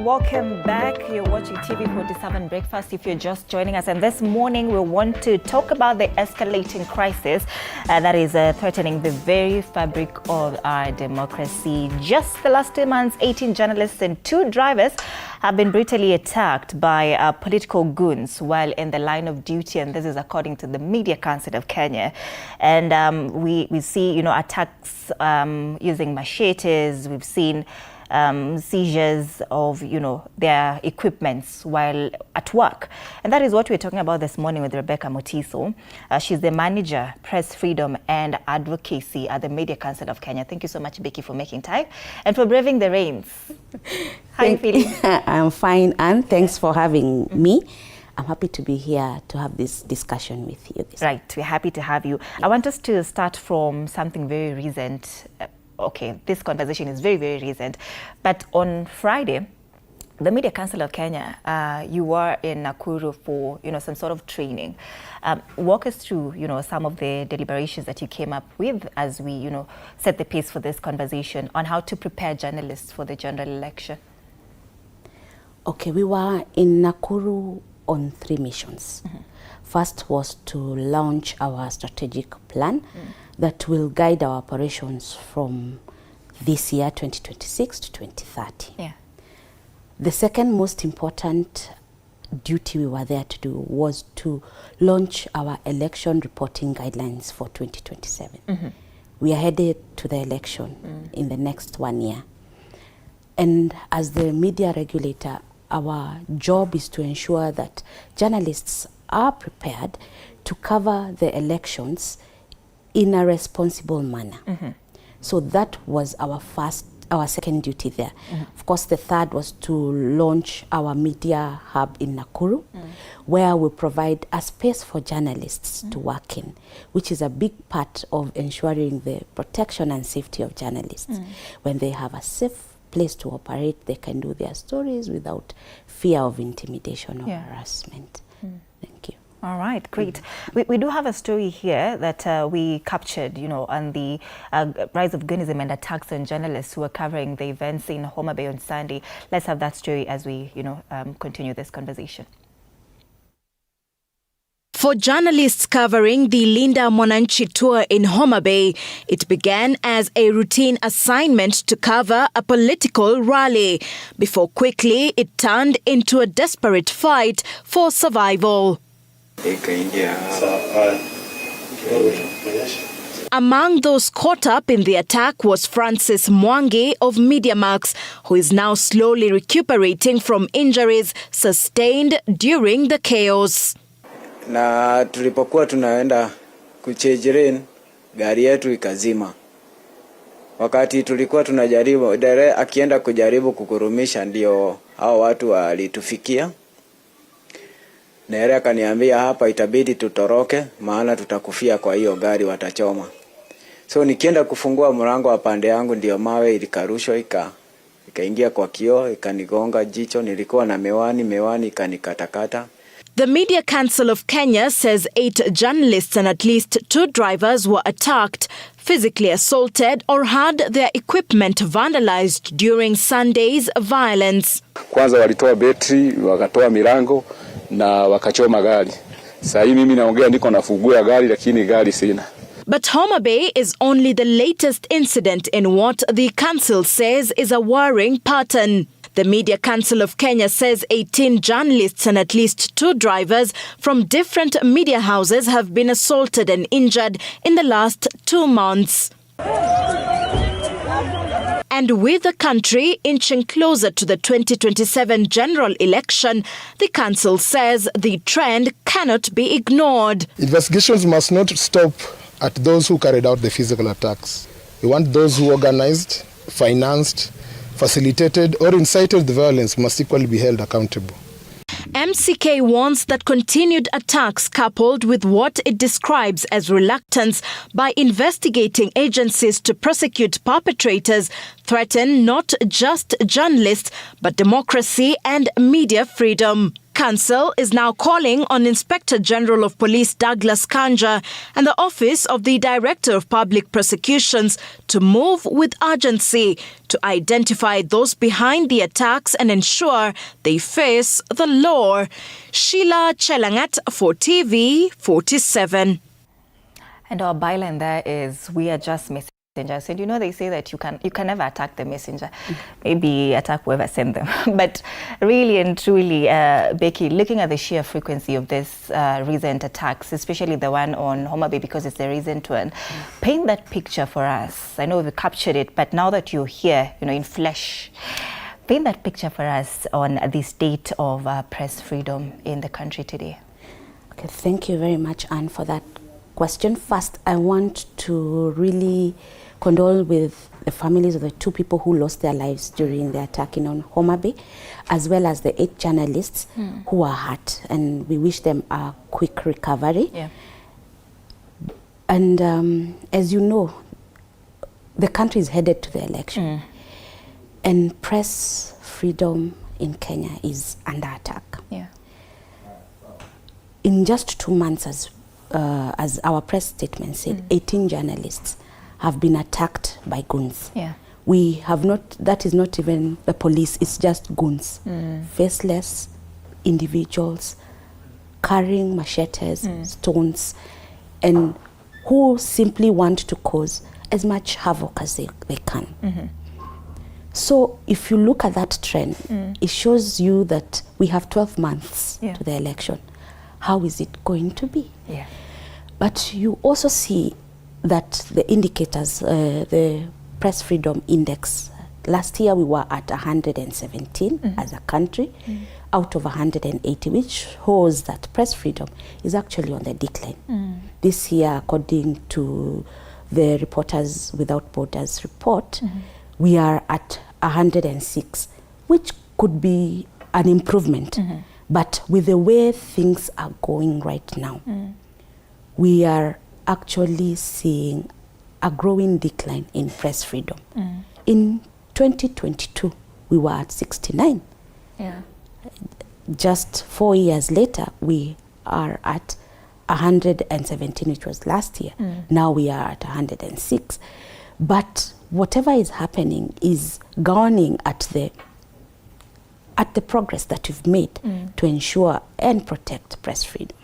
welcome back. You're watching TV 47 Breakfast if you're just joining us. And this morning we want to talk about the escalating crisis that is threatening the very fabric of our democracy. Just the last 2 months, 18 journalists and 2 drivers have been brutally attacked by political goons while in the line of duty, and this is according to the Media Council of Kenya. And we see, attacks using machetes. We've seen seizures of, their equipments while at work. And that is what we're talking about this morning with Rebecca Motiso. She's the manager, press freedom and advocacy at the Media Council of Kenya. Thank you so much, Becky, for making time and for braving the rains. How are you feeling? I'm fine, Anne. Thanks for having me. I'm happy to be here to have this discussion with you. Right, we're happy to have you. I want us to start from something very recent. Okay, this conversation is very, very recent. But on Friday, the Media Council of Kenya, you were in Nakuru for, some sort of training. Walk us through, some of the deliberations that you came up with as we, set the pace for this conversation on how to prepare journalists for the general election. Okay, we were in Nakuru on 3 missions. Mm-hmm. First was to launch our strategic plan that will guide our operations from this year, 2026 to 2030. Yeah. The second most important duty we were there to do was to launch our election reporting guidelines for 2027. Mm-hmm. We are headed to the election in the next 1 year. And as the media regulator, our job is to ensure that journalists are prepared to cover the elections in a responsible manner. Mm-hmm. So that was our second duty there. Mm-hmm. Of course, the third was to launch our media hub in Nakuru, where we provide a space for journalists to work in, which is a big part of ensuring the protection and safety of journalists. When they have a safe place to operate, they can do their stories without fear of intimidation or harassment. Thank you. All right, great. We do have a story here that we captured, on the rise of Goonism and attacks on journalists who were covering the events in Homa Bay on Sunday. Let's have that story as we, continue this conversation. For journalists covering the Linda Mwananchi tour in Homa Bay, it began as a routine assignment to cover a political rally, before quickly it turned into a desperate fight for survival. Among those caught up in the attack was Francis Mwangi of MediaMax, who is now slowly recuperating from injuries sustained during the chaos. Na tulipokuwa tunaenda kuchejirin, gari yetu ikazima. Wakati tulikuwa tunajaribu, akienda kujaribu kukurumisha, ndio hao watu walitufikia. Na akaniambia hapa itabidi tutoroke, maana tutakufia kwa hiyo gari, watachoma. So nikienda kufungua mlango wa pande yangu, ndio mawe ilikarushwa ikaingia kwa kioo, ikanigonga jicho. Nilikuwa na miwani ikanikatakata. The Media Council of Kenya says 8 journalists and at least 2 drivers were attacked, physically assaulted or had their equipment vandalized during Sunday's violence. Kwanza walitoa betri, wakatoa milango na wakachoma gari. Sasa hivi mimi naongea niko nafungua gari lakini gari sina. But Homa Bay is only the latest incident in what the council says is a worrying pattern. The Media Council of Kenya says 18 journalists and at least 2 drivers from different media houses have been assaulted and injured in the last 2 months. And with the country inching closer to the 2027 general election, the council says the trend cannot be ignored. Investigations must not stop at those who carried out the physical attacks. We want those who organized, financed, facilitated or incited the violence must equally be held accountable. MCK warns that continued attacks coupled with what it describes as reluctance by investigating agencies to prosecute perpetrators threaten not just journalists but democracy and media freedom. Council is now calling on Inspector General of Police Douglas Kanja and the Office of the Director of Public Prosecutions to move with urgency to identify those behind the attacks and ensure they face the law. Sheila Chelangat for TV 47. And our byline there is, we are just messengers. And you know, they say that you can never attack the messenger. Maybe attack whoever sent them. But really and truly, Becky, looking at the sheer frequency of this recent attacks, especially the one on Homa Bay, because it's the recent one, paint that picture for us. I know we've captured it, but now that you're here, you know, in flesh, paint that picture for us on the state of press freedom in the country today. Okay, thank you very much, Anne, for that question. First, I want to really condole with the families of the 2 people who lost their lives during the attacking on Homa Bay, as well as the 8 journalists who are hurt, and we wish them a quick recovery. Yeah. And as you know, the country is headed to the election, and press freedom in Kenya is under attack. Yeah. In just 2 months, as our press statement said, 18 journalists have been attacked by goons. Yeah. We have not, that is not even the police, it's just goons. Faceless individuals carrying machetes, stones, and who simply want to cause as much havoc as they can. So if you look at that trend, it shows you that we have 12 months to the election. How is it going to be? Yeah. But you also see that the indicators, the press freedom index, last year we were at 117 as a country out of 180, which shows that press freedom is actually on the decline. This year, according to the Reporters Without Borders report, we are at 106, which could be an improvement. But with the way things are going right now, we are actually seeing a growing decline in press freedom. In 2022, we were at 69. Yeah. Just 4 years later, we are at 117, which was last year. Now we are at 106. But whatever is happening is gawning at the progress that we've made to ensure and protect press freedom.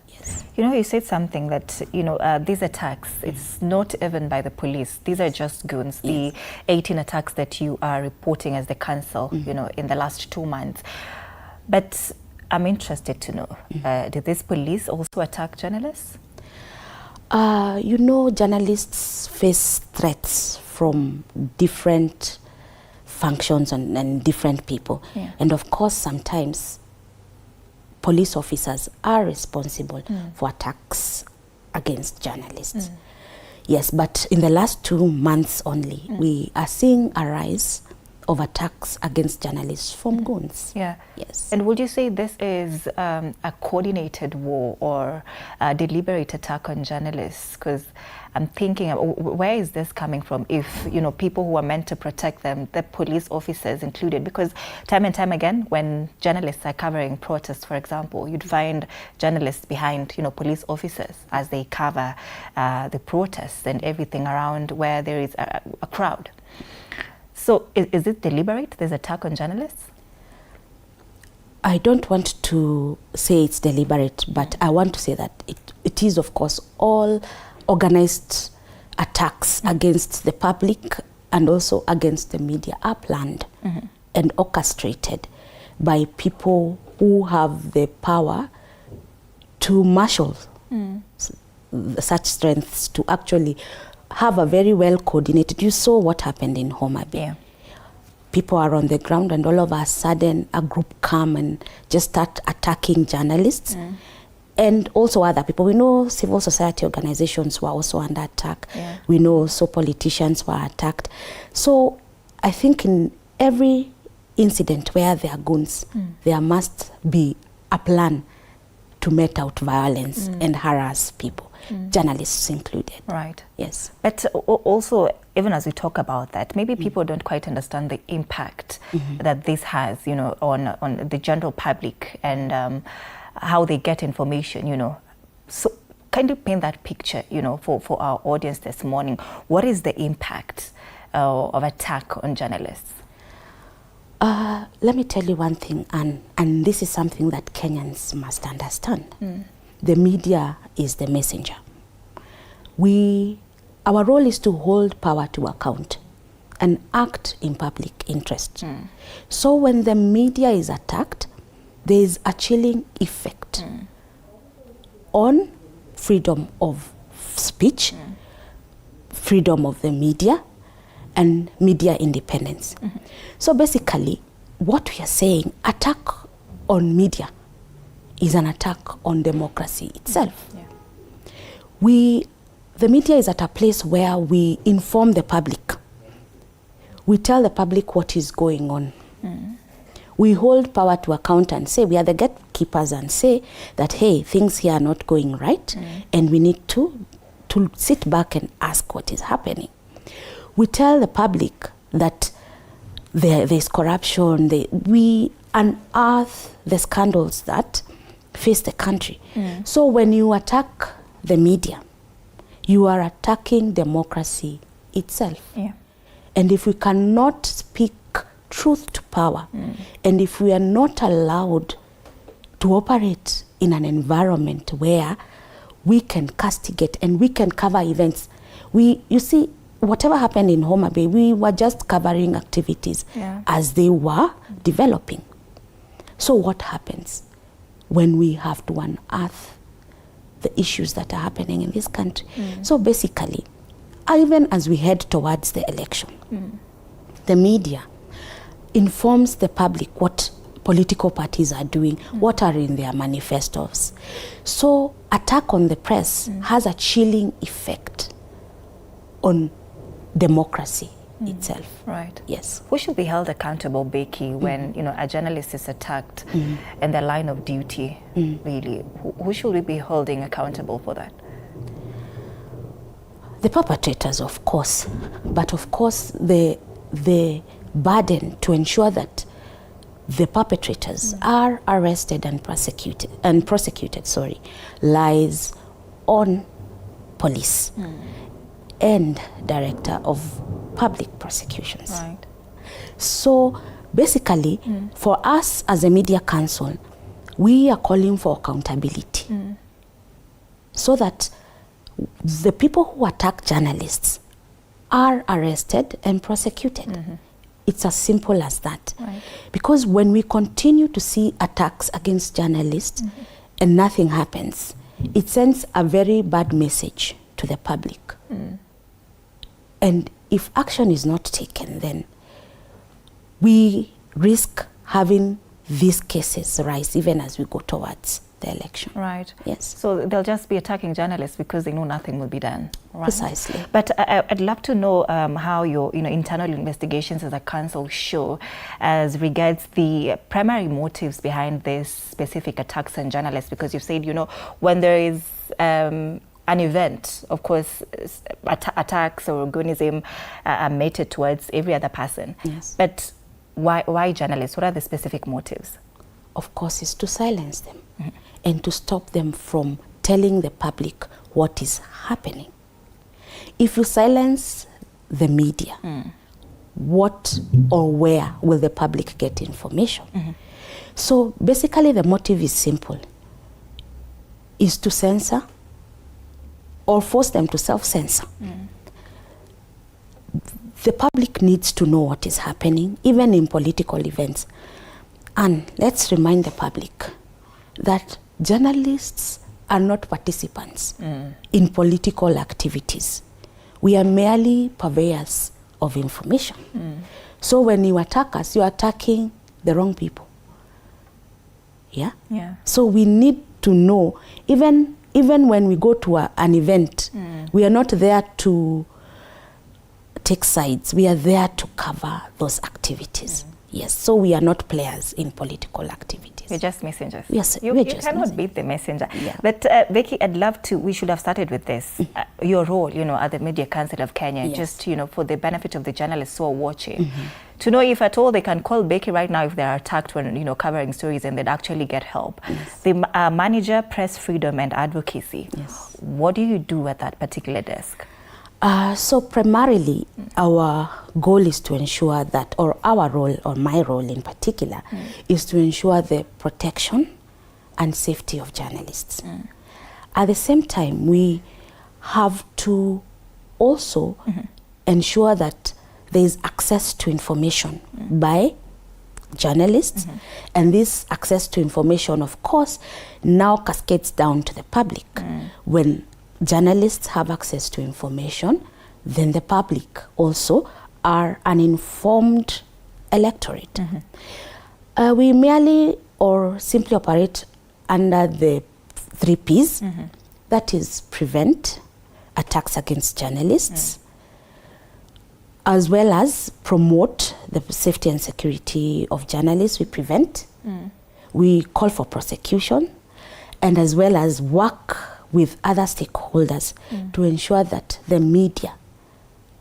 Yes. You know, you said something that, you know, these attacks, it's not even by the police. These are just goons. The 18 attacks that you are reporting as the council, you know, in the last 2 months. But I'm interested to know, did this police also attack journalists? You know, journalists face threats from different functions and different people. And of course, sometimes police officers are responsible for attacks against journalists. Yes, but in the last 2 months only, we are seeing a rise of attacks against journalists from goons. Yeah. Yes. And would you say this is a coordinated war or a deliberate attack on journalists? Because I'm thinking, where is this coming from? If, you know, people who are meant to protect them, the police officers included, because time and time again, when journalists are covering protests, for example, you'd find journalists behind, you know, police officers as they cover the protests and everything around where there is a crowd. So is it deliberate, this attack on journalists? I don't want to say it's deliberate, but I want to say that it is, of course, all organized attacks against the public and also against the media are planned and orchestrated by people who have the power to marshal such strengths to actually have a very well coordinated. You saw what happened in Homa Bay. Yeah. People are on the ground and all of a sudden a group come and just start attacking journalists and also other people. We know civil society organizations were also under attack. Yeah. We know also politicians were attacked. So I think in every incident where there are goons, there must be a plan to mete out violence and harass people, journalists included. Right. Yes. But also, even as we talk about that, maybe people don't quite understand the impact that this has, you know, on the general public and how they get information, you know. So can you paint that picture, you know, for our audience this morning? What is the impact of attack on journalists? Let me tell you one thing, and this is something that Kenyans must understand. The media is the messenger. Our role is to hold power to account and act in public interest. So when the media is attacked, there is a chilling effect on freedom of speech, freedom of the media, and media independence. So basically, what we are saying, attack on media is an attack on democracy itself. The media is at a place where we inform the public. We tell the public what is going on. We hold power to account and say, we are the gatekeepers, and say that, hey, things here are not going right, and we need to sit back and ask what is happening. We tell the public that there's corruption. We unearth the scandals that face the country. So when you attack the media, you are attacking democracy itself. And if we cannot speak truth to power, and if we are not allowed to operate in an environment where we can castigate and we can cover events, you see, whatever happened in Homa Bay, we were just covering activities as they were developing. So what happens when we have to unearth the issues that are happening in this country? So basically, even as we head towards the election, the media informs the public what political parties are doing, what are in their manifestos. So attack on the press has a chilling effect on democracy itself. Right. Yes. Who should be held accountable, Becky, when you know a journalist is attacked in their line of duty? Really, who should we be holding accountable for that? The perpetrators, of course, but of course the burden to ensure that the perpetrators are arrested and prosecuted, lies on police and Director of Public Prosecutions. Right. So basically, for us as a media council, we are calling for accountability so that the people who attack journalists are arrested and prosecuted. It's as simple as that. Right. Because when we continue to see attacks against journalists and nothing happens, it sends a very bad message to the public. And if action is not taken, then we risk having these cases rise even as we go towards the election. Right. Yes. So they'll just be attacking journalists because they know nothing will be done. Right? Precisely. But I'd love to know how your internal investigations as a council show as regards the primary motives behind these specific attacks on journalists, because you've said, when there is an event, of course, attacks or Goonism are mated towards every other person. Yes. But why journalists? What are the specific motives? Of course, is to silence them and to stop them from telling the public what is happening. If you silence the media, what or where will the public get information? So basically the motive is simple, is to censor or force them to self-censor. The public needs to know what is happening, even in political events. And let's remind the public that journalists are not participants in political activities. We are merely purveyors of information. So when you attack us, you're attacking the wrong people. Yeah? So we need to know, even when we go to an event, we are not there to take sides. We are there to cover those activities. Yes, so we are not players in political activities. You're just messengers. Yes, you we're just cannot messengers. beat the messenger. Yeah. But Becky, I'd love to, we should have started with this. Your role, at the Media Council of Kenya, Yes. just, for the benefit of the journalists who are watching, to know if at all they can call Becky right now if they are attacked when, covering stories, and they'd actually get help. Yes. The manager, press freedom and advocacy. Yes. What do you do at that particular desk? So primarily, our goal is to ensure that, or our role, or my role in particular, is to ensure the protection and safety of journalists. At the same time, we have to also ensure that there is access to information by journalists, and this access to information, of course, now cascades down to the public. When journalists have access to information, then the public also are an informed electorate. We merely or simply operate under the 3 Ps, that is prevent attacks against journalists, as well as promote the safety and security of journalists. We prevent, we call for prosecution, and as well as work with other stakeholders to ensure that the media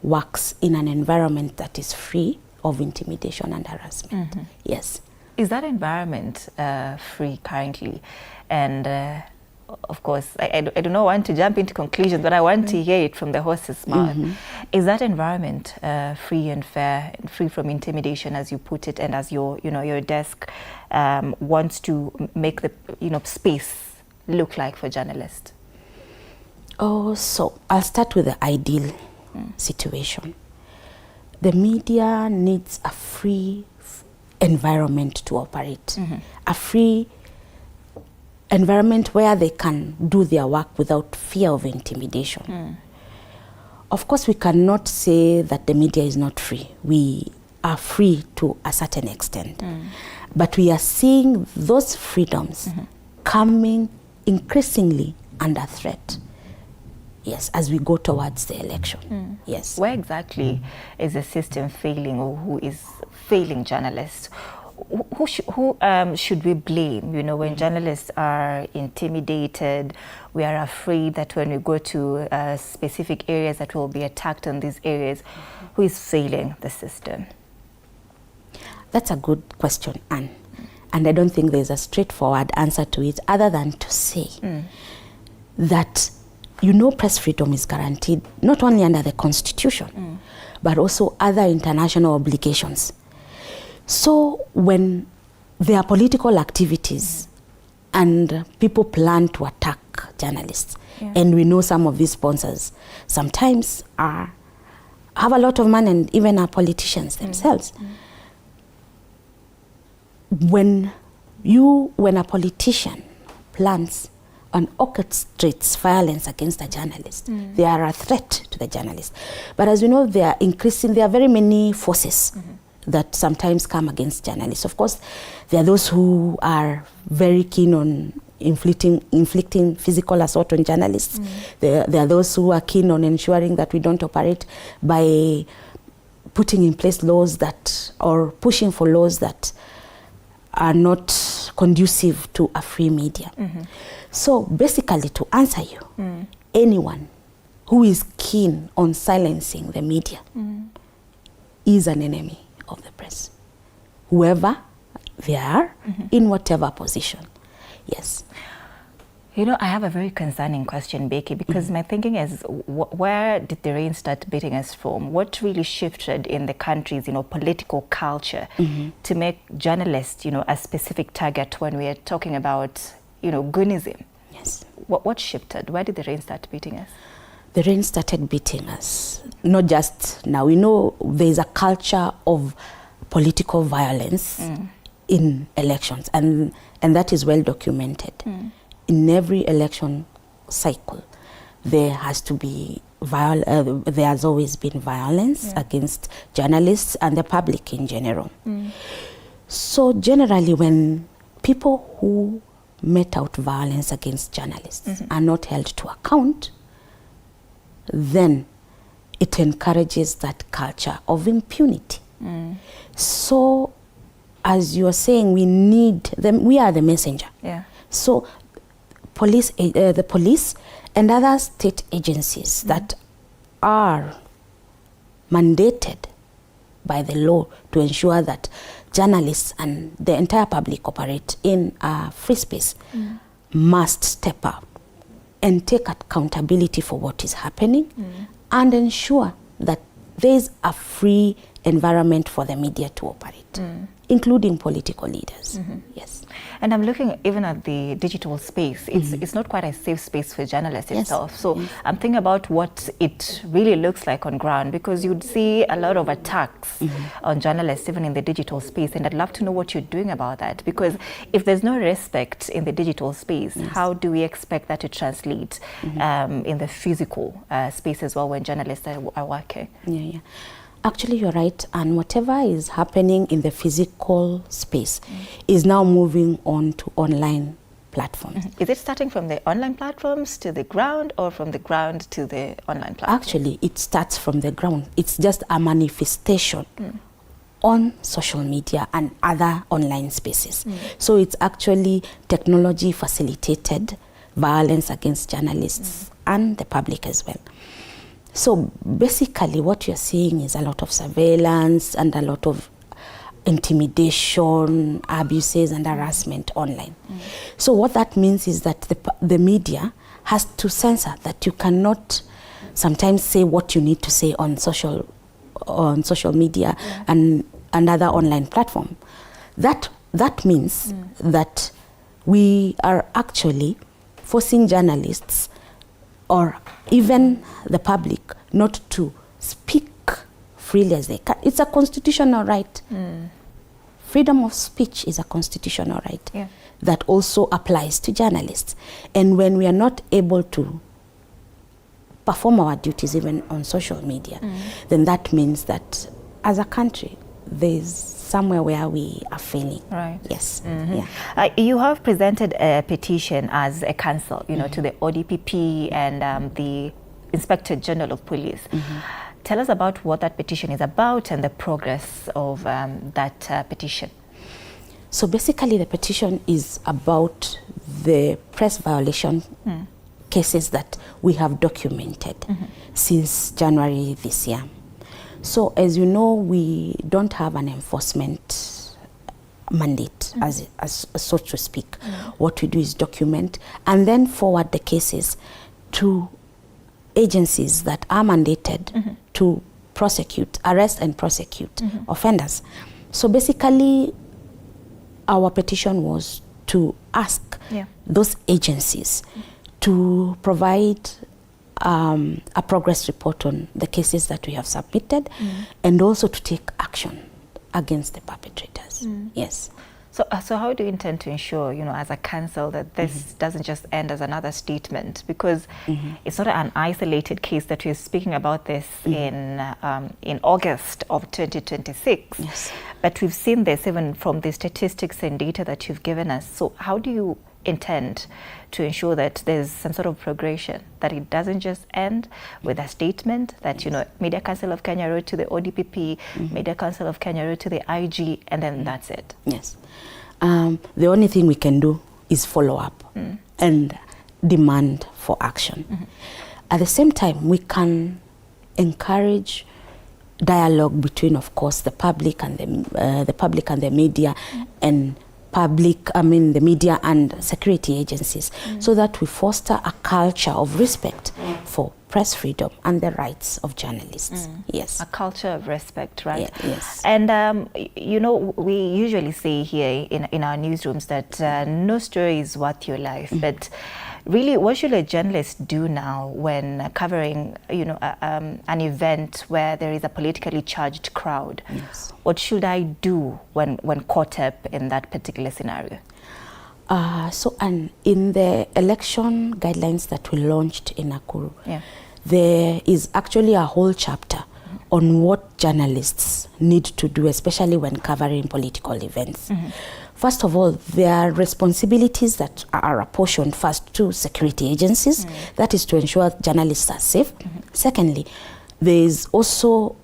works in an environment that is free of intimidation and harassment. Yes. Is that environment free currently? And of course, I do not want to jump into conclusions, but I want to hear it from the horse's mouth. Is that environment free and fair, and free from intimidation, as you put it, and as your desk wants to make the space look like for journalists? Oh, so I'll start with the ideal situation. The media needs a free environment to operate, a free environment where they can do their work without fear of intimidation. Of course, we cannot say that the media is not free. We are free to a certain extent, but we are seeing those freedoms coming increasingly under threat. Yes, as we go towards the election. Yes. Where exactly is the system failing, or who is failing journalists? Who should we blame? When journalists are intimidated, we are afraid that when we go to specific areas that will be attacked in these areas. Who is failing the system? That's a good question, Anne. And I don't think there's a straightforward answer to it, other than to say that press freedom is guaranteed not only under the Constitution, but also other international obligations. So when there are political activities and people plan to attack journalists, and we know some of these sponsors sometimes have a lot of money, and even are politicians themselves. When a politician plans and orchestrates violence against a journalist, they are a threat to the journalist. But as we know, there are very many forces that sometimes come against journalists. Of course, there are those who are very keen on inflicting physical assault on journalists. There are those who are keen on ensuring that we don't operate by putting in place laws or pushing for laws that are not conducive to a free media. So basically, to answer you, anyone who is keen on silencing the media is an enemy of the press, whoever they are, in whatever position. Yes. I have a very concerning question, Becky, because my thinking is, where did the rain start beating us from? What really shifted in the country's, political culture to make journalists, a specific target when we are talking about, Goonism? Yes. What shifted? Where did the rain start beating us? The rain started beating us, not just now. We know there's a culture of political violence in elections, and that is well documented. In every election cycle, there has always been violence against journalists and the public in general. So generally, when people who met out violence against journalists are not held to account, then it encourages that culture of impunity. So as you are saying, we need them. We are the messenger. Yeah. So the police and other state agencies that are mandated by the law to ensure that journalists and the entire public operate in a free space must step up and take accountability for what is happening and ensure that there is a free environment for the media to operate, including political leaders. Yes. And I'm looking even at the digital space. It's not quite a safe space for journalists itself. So I'm thinking about what it really looks like on ground, because you'd see a lot of attacks on journalists even in the digital space, and I'd love to know what you're doing about that, because if there's no respect in the digital space, how do we expect that to translate in the physical space as well when journalists are working? Actually, you're right, and whatever is happening in the physical space is now moving on to online platforms. Is it starting from the online platforms to the ground, or from the ground to the online platforms? Actually, it starts from the ground. It's just a manifestation on social media and other online spaces. So it's actually technology facilitated violence against journalists and the public as well. So basically what you're seeing is a lot of surveillance and a lot of intimidation, abuses and harassment online. So what that means is that the media has to censor that you cannot sometimes say what you need to say on social media and another online platform. That means that we are actually forcing journalists or even the public not to speak freely as they can. It's a constitutional right. Freedom of speech is a constitutional right that also applies to journalists. And when we are not able to perform our duties even on social media, then that means that as a country, there's somewhere where we are failing. Right. Yes. You have presented a petition as a council, to the ODPP and the Inspector General of Police. Tell us about what that petition is about and the progress of that petition. So basically the petition is about the press violation cases that we have documented since January this year. So as you know, we don't have an enforcement mandate, as so to speak. What we do is document and then forward the cases to agencies that are mandated to arrest and prosecute offenders. So basically, our petition was to ask those agencies to provide a progress report on the cases that we have submitted and also to take action against the perpetrators. Yes. So how do you intend to ensure, as a council, that this doesn't just end as another statement? Because it's not an isolated case that we're speaking about this in August of 2026. Yes. But we've seen this even from the statistics and data that you've given us. So how do you intend to ensure that there's some sort of progression, that it doesn't just end with a statement that, Media Council of Kenya wrote to the ODPP, Media Council of Kenya wrote to the IG, and then that's it? Yes. The only thing we can do is follow up and demand for action. At the same time, we can encourage dialogue between, of course, the public and the media and the media and security agencies, so that we foster a culture of respect for press freedom and the rights of journalists. Yes. A culture of respect, right? Yes. And, we usually say here in our newsrooms that no story is worth your life, but really, what should a journalist do now when covering, an event where there is a politically charged crowd? Yes. What should I do when caught up in that particular scenario? And in the election guidelines that we launched in Nakuru, there is actually a whole chapter on what journalists need to do, especially when covering political events. First of all, there are responsibilities that are apportioned first to security agencies. That is to ensure journalists are safe. Secondly, there is also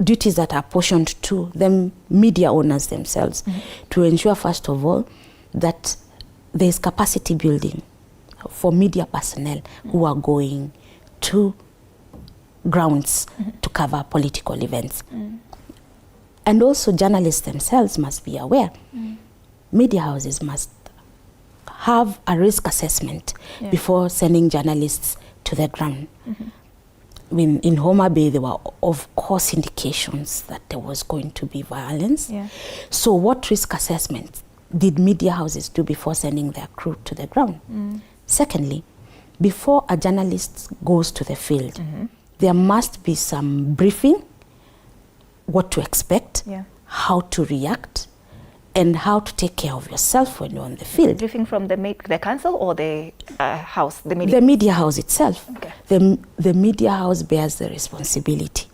duties that are portioned to the media owners themselves to ensure, first of all, that there is capacity building for media personnel who are going to grounds to cover political events. And also journalists themselves must be aware. Media houses must have a risk assessment before sending journalists to the ground. In Homa Bay, there were, of course, indications that there was going to be violence. So what risk assessment did media houses do before sending their crew to the ground? Secondly, before a journalist goes to the field, there must be some briefing, what to expect, how to react, and how to take care of yourself when you're on the field. Briefing from the council or the house, the media? The media house itself. Okay. The media house bears the responsibility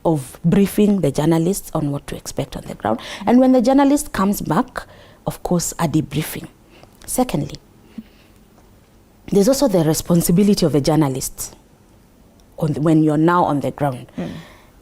of briefing the journalists on what to expect on the ground. And when the journalist comes back, of course, a debriefing. Secondly, there's also the responsibility of the journalists when you're now on the ground.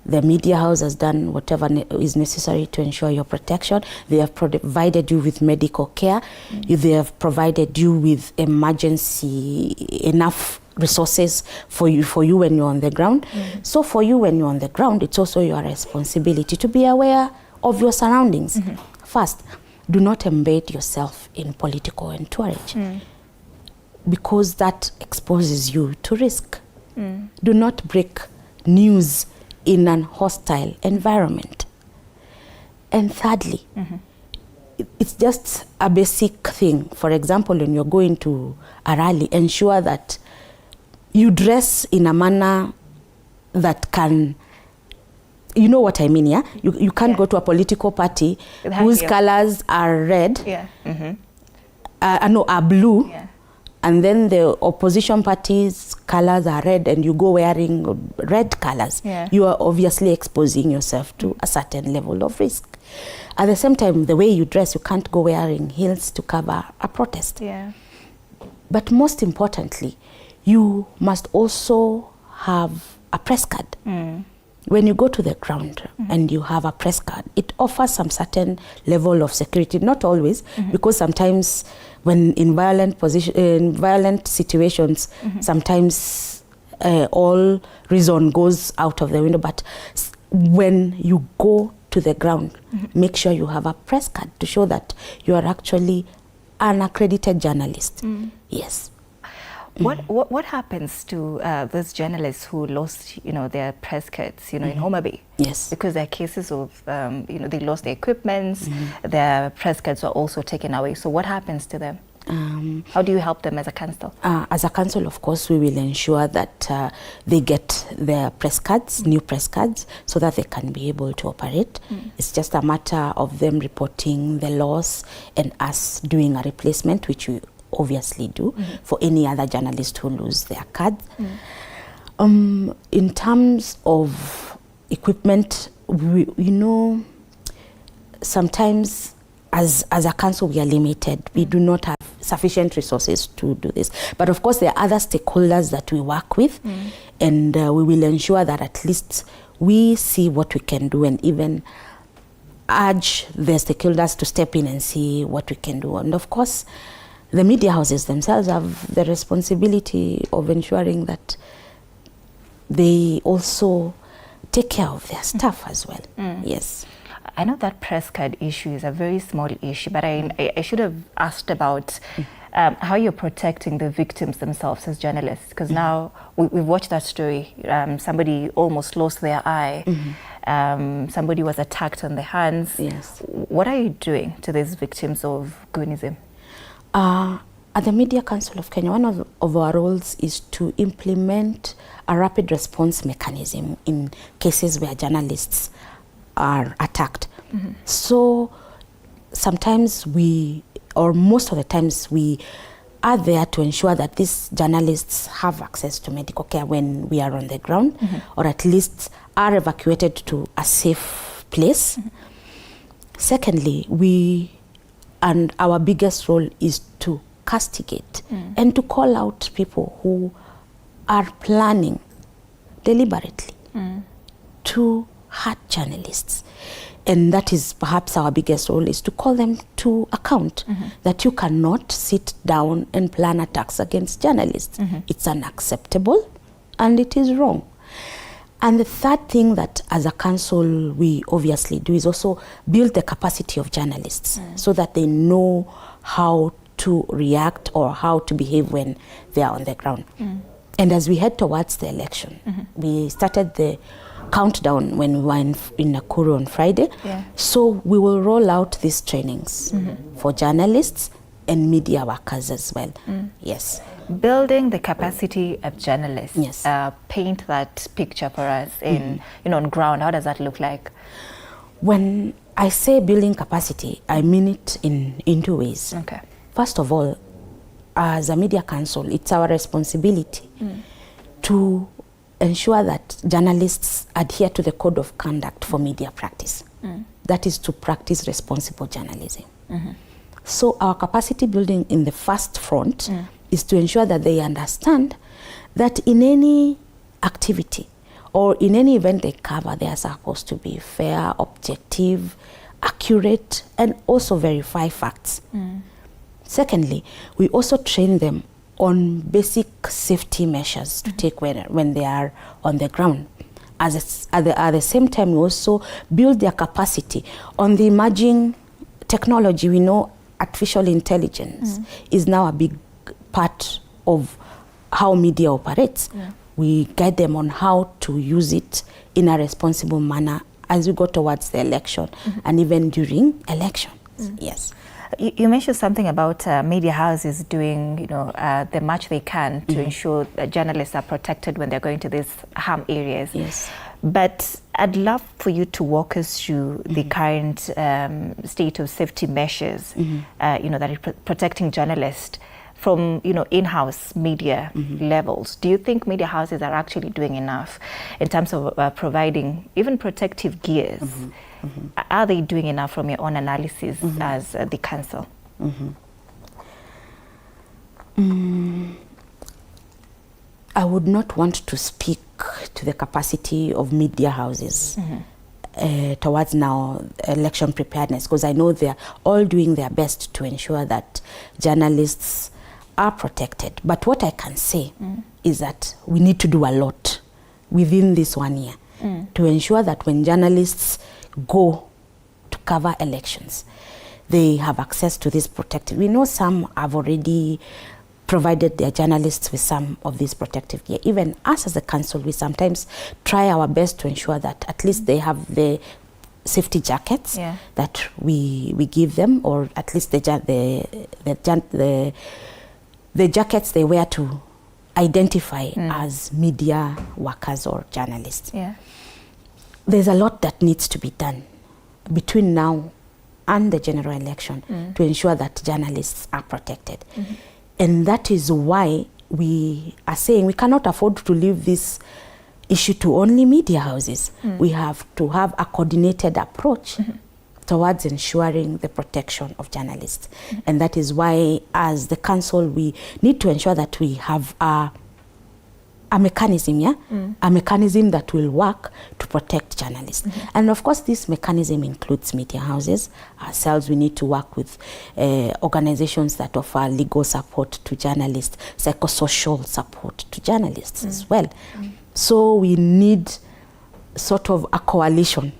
The media house has done whatever is necessary to ensure your protection. They have provided you with medical care. They have provided you with enough resources for you when you're on the ground. So for you when you're on the ground, it's also your responsibility to be aware of your surroundings. First, do not embed yourself in political entourage because that exposes you to risk. Do not break news in an hostile environment. And thirdly, it's just a basic thing. For example, when you're going to a rally, ensure that you dress in a manner that can, you know what I mean, yeah? You can't go to a political party whose colors are red, are blue, and then the opposition party's colors are red and you go wearing red colors. You are obviously exposing yourself to a certain level of risk. At the same time, the way you dress, you can't go wearing heels to cover a protest. But most importantly, you must also have a press card. When you go to the ground and you have a press card, it offers some certain level of security. Not always, because sometimes when in violent situations, sometimes all reason goes out of the window. But when you go to the ground, make sure you have a press card to show that you are actually an accredited journalist. Yes. What happens to those journalists who lost, their press cards, in Homa Bay? Yes. Because there are cases of, they lost their equipments, their press cards were also taken away. So what happens to them? How do you help them as a council? As a council, of course, we will ensure that they get their press cards, new press cards, so that they can be able to operate. It's just a matter of them reporting the loss and us doing a replacement, which we obviously do for any other journalist who lose their cards. In terms of equipment, sometimes as a council we are limited. We do not have sufficient resources to do this. But of course there are other stakeholders that we work with, and we will ensure that at least we see what we can do and even urge the stakeholders to step in and see what we can do. And of course, the media houses themselves have the responsibility of ensuring that they also take care of their staff as well. Yes. I know that press card issue is a very small issue, but I should have asked about how you're protecting the victims themselves as journalists, because now we've watched that story. Somebody almost lost their eye. Somebody was attacked on the hands. Yes. What are you doing to these victims of Goonism? At the Media Council of Kenya, one of our roles is to implement a rapid response mechanism in cases where journalists are attacked. So sometimes most of the times we are there to ensure that these journalists have access to medical care when we are on the ground, or at least are evacuated to a safe place. Secondly, and our biggest role is to castigate and to call out people who are planning deliberately to hurt journalists. And that is perhaps our biggest role, is to call them to account, that you cannot sit down and plan attacks against journalists. It's unacceptable and it is wrong. And the third thing that as a council we obviously do is also build the capacity of journalists so that they know how to react or how to behave when they are on the ground. And as we head towards the election, we started the countdown when we were in Nakuru on Friday. So we will roll out these trainings for journalists and media workers as well. Yes. Building the capacity of journalists. Yes. Paint that picture for us in, on ground. How does that look like? When I say building capacity, I mean it in two ways. Okay. First of all, as a media council, it's our responsibility to ensure that journalists adhere to the code of conduct for media practice. That is to practice responsible journalism. So our capacity building in the first front is to ensure that they understand that in any activity or in any event they cover, they are supposed to be fair, objective, accurate, and also verify facts. Secondly, we also train them on basic safety measures to take when they are on the ground. At the same time, we also build their capacity on the emerging technology. We know artificial intelligence is now a big part of how media operates. We guide them on how to use it in a responsible manner as we go towards the election and even during elections. Yes. You mentioned something about media houses doing, the much they can to ensure that journalists are protected when they're going to these harm areas. Yes. But I'd love for you to walk us through the current state of safety measures, that is protecting journalists from, in-house media levels. Do you think media houses are actually doing enough in terms of providing even protective gears? Are they doing enough from your own analysis as the council? I would not want to speak to the capacity of media houses towards now election preparedness, because I know they're all doing their best to ensure that journalists are protected. But what I can say is that we need to do a lot within this 1 year to ensure that when journalists go to cover elections, they have access to this protective. We know some have already provided their journalists with some of these protective gear. Even us as a council, we sometimes try our best to ensure that at least they have the safety jackets that we give them, or at least the jackets they wear to identify as media workers or journalists. There's a lot that needs to be done between now and the general election to ensure that journalists are protected. And that is why we are saying we cannot afford to leave this issue to only media houses. We have to have a coordinated approach towards ensuring the protection of journalists. And that is why, as the council, we need to ensure that we have a mechanism, a mechanism that will work to protect journalists. And of course, this mechanism includes media houses. Ourselves, we need to work with organizations that offer legal support to journalists, psychosocial support to journalists as well. So we need sort of a coalition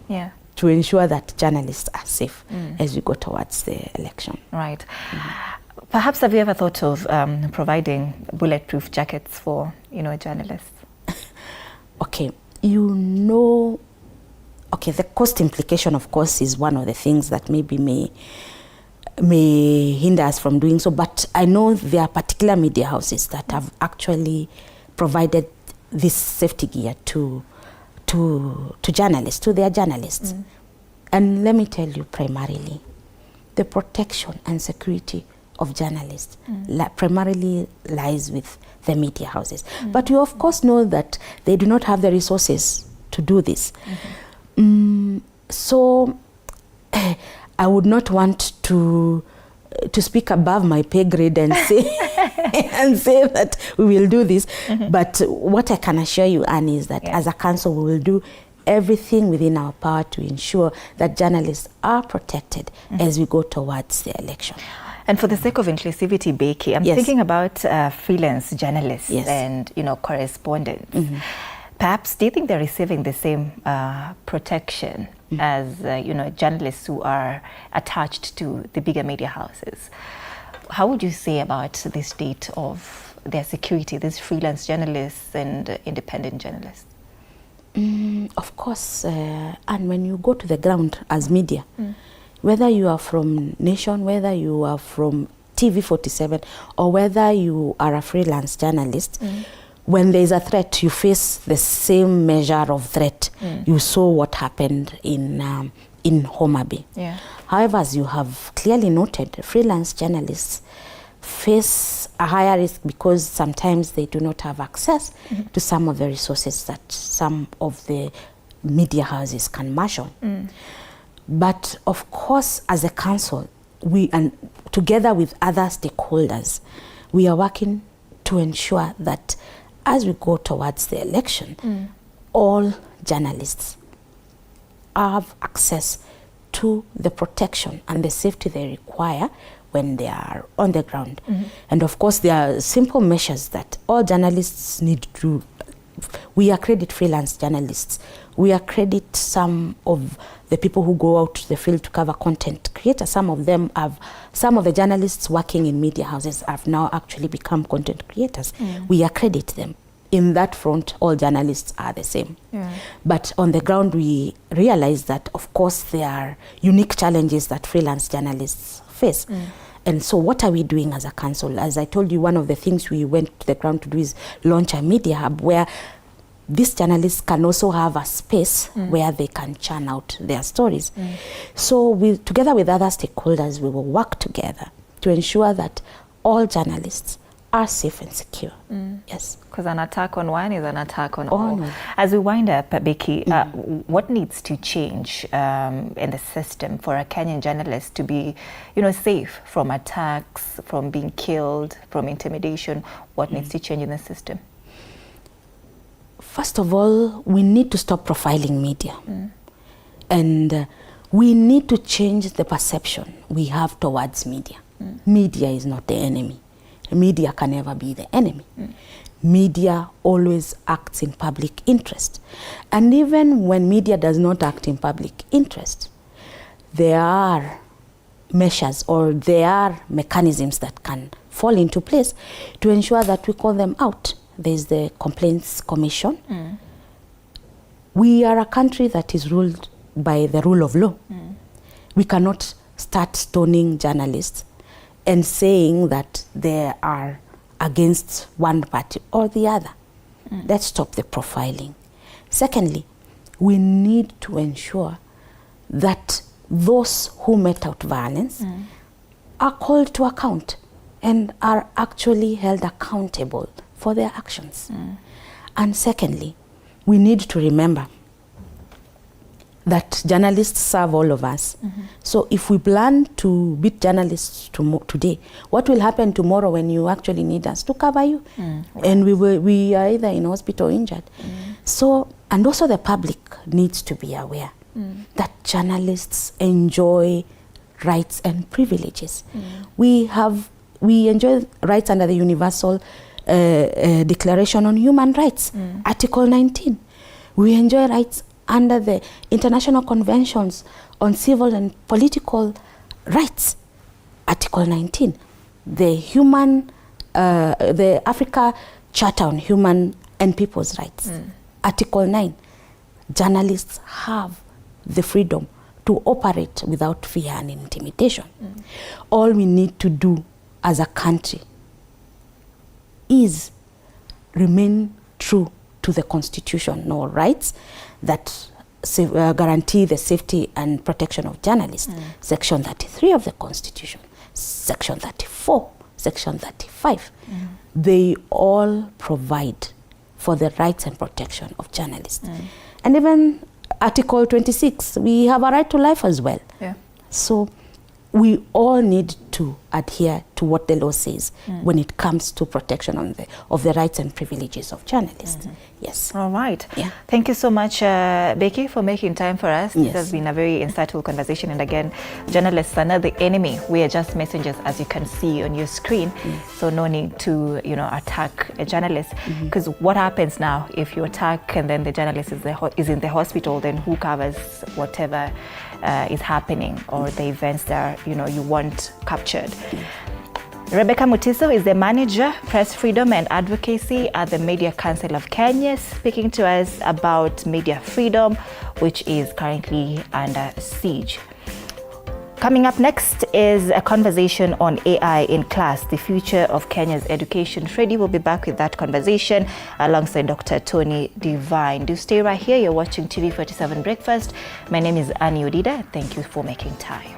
to ensure that journalists are safe as we go towards the election. Right. Perhaps have you ever thought of providing bulletproof jackets for, journalists? Okay, the cost implication, of course, is one of the things that maybe may hinder us from doing so. But I know there are particular media houses that have actually provided this safety gear to journalists, to their journalists. And let me tell you, primarily, the protection and security of journalists primarily lies with the media houses. But we of course know that they do not have the resources to do this. So I would not want to speak above my pay grade and say that we will do this. But what I can assure you, Anne, is that as a council we will do everything within our power to ensure that journalists are protected as we go towards the election. And for the sake of inclusivity, Becky, I'm thinking about freelance journalists and, correspondents. Perhaps, do you think they're receiving the same protection as, journalists who are attached to the bigger media houses? How would you say about the state of their security, these freelance journalists and independent journalists? Of course, and when you go to the ground as media, whether you are from Nation, whether you are from TV47, or whether you are a freelance journalist, when there is a threat, you face the same measure of threat. You saw what happened in Homa Bay. Yeah. However, as you have clearly noted, freelance journalists face a higher risk because sometimes they do not have access to some of the resources that some of the media houses can marshal. But of course, as a council, we, and together with other stakeholders, we are working to ensure that as we go towards the election, all journalists have access to the protection and the safety they require when they are on the ground. And of course, there are simple measures that all journalists need to. We accredit freelance journalists. We accredit some of the people who go out to the field to cover content creators. Some of the journalists working in media houses have now actually become content creators. We accredit them. In that front, all journalists are the same. But on the ground, we realize that, of course, there are unique challenges that freelance journalists face. And so what are we doing as a council? As I told you, one of the things we went to the ground to do is launch a media hub where these journalists can also have a space where they can churn out their stories. So together with other stakeholders, we will work together to ensure that all journalists are safe and secure. Yes. Because an attack on one is an attack on all. No. As we wind up, Becky, what needs to change in the system for a Kenyan journalist to be, safe from attacks, from being killed, from intimidation? What needs to change in the system? First of all, we need to stop profiling media. And we need to change the perception we have towards media. Media is not the enemy. Media can never be the enemy. Media always acts in public interest. And even when media does not act in public interest, there are measures or there are mechanisms that can fall into place to ensure that we call them out. There's the Complaints Commission. We are a country that is ruled by the rule of law. We cannot start stoning journalists and saying that they are against one party or the other. Let's stop the profiling. Secondly, we need to ensure that those who met out violence are called to account and are actually held accountable for their actions. And secondly, we need to remember that journalists serve all of us. So if we plan to beat journalists today, what will happen tomorrow when you actually need us to cover you? And we are either in hospital or injured. So, and also the public needs to be aware that journalists enjoy rights and privileges. We enjoy rights under the Universal Declaration on Human Rights, Article 19. We enjoy rights under the International Conventions on Civil and Political Rights, Article 19. The Africa Charter on Human and People's Rights, Article 9. Journalists have the freedom to operate without fear and intimidation. All we need to do as a country is remain true to the constitutional rights that guarantee the safety and protection of journalists. Section 33 of the Constitution, Section 34, Section 35, they all provide for the rights and protection of journalists. And even Article 26, we have a right to life as well. So we all need to adhere to what the law says when it comes to protection of the rights and privileges of journalists. Yes. All right. Yeah. Thank you so much, Becky, for making time for us. Yes. This has been a very insightful conversation. And again, journalists are not the enemy. We are just messengers, as you can see on your screen. So no need to, attack a journalist. Because what happens now if you attack and then the journalist is in the hospital, then who covers whatever is happening or the events that you want captured? Rebecca Mutiso is the manager, press freedom and advocacy at the Media Council of Kenya, speaking to us about media freedom, which is currently under siege. Coming up next is a conversation on AI in class, the future of Kenya's education. Freddie will be back with that conversation alongside Dr. Tony Divine. Do stay right here. You're watching TV47 Breakfast. My name is Annie Odida. Thank you for making time.